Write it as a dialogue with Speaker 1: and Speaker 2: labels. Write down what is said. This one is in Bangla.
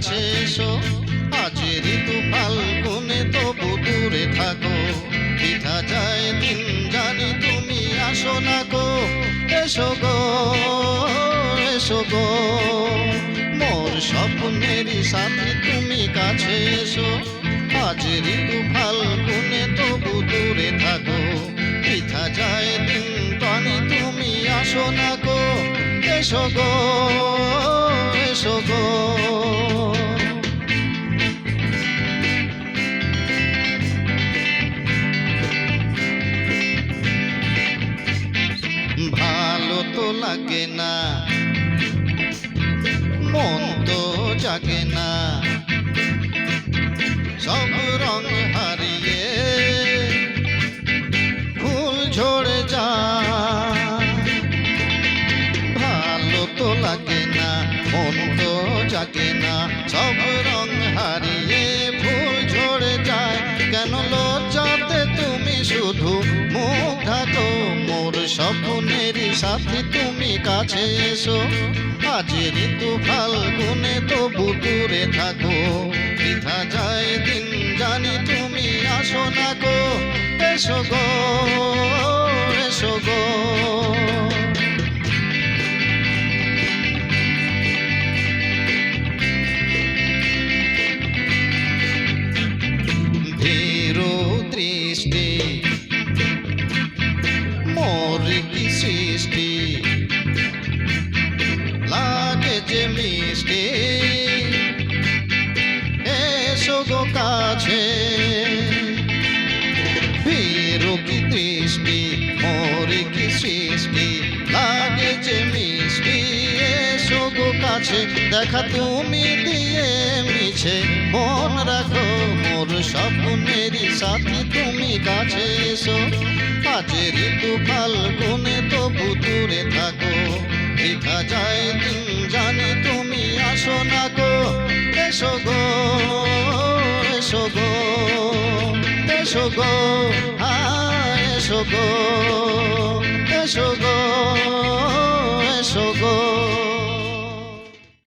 Speaker 1: কাছে এসো। আজ ঋতু ফাল্গুনে তবু দূরে থাকো, বৃথা যায় দিন জানি তুমি আসো না গো। এসো গো, এসো গো, মোর স্বপ্নেরই সাথী তুমি কাছে এসো। আজ ঋতু ফাল্গুনে তবু দূরে থাকো, বৃথা যায় দিন জানি তুমি আসো না গো। এসো গো, এসো গো। ভালো তো লাগে না, মন তো জাগে না, সব রং হারিয়ে ফুল ঝরে যায়। ভালো তো লাগে না, মন তো জাগে না, সব রং হারিয়ে ফুল ঝরে যায়। কেন লজ্জাতে তুমি শুধু মুখ ঢাকো, মোর স্বপ্নেরই সাথী তুমি কাছে এসো। আজ ঋতু ফাল্গুনে তবু দূরে থাকো, বৃথা যায় দিন জানি তুমি আসো না গো। এসো গো, এসো গো। ভীরু দৃষ্টি মোর কি সৃষ্টি, লাগে যে মিষ্টি, এসো গো কাছে। ভীরু কি দৃষ্টি মোর কি সৃষ্টি, লাগে যে মিষ্টি, এসো গো কাছে। দেখা তুমি দিয়ে মিছে মন রাখো, মোর স্বপ্নেরই সাথী তুমি কাছে এসো। আজ ঋতু ফাল্গুনে তবু দূরে থাকো, বৃথা যায় দিন জানি তুমি আসো না গো। এসো গো, এসো গো, এসো গো, এসো গো, এসো গো, এসো গো।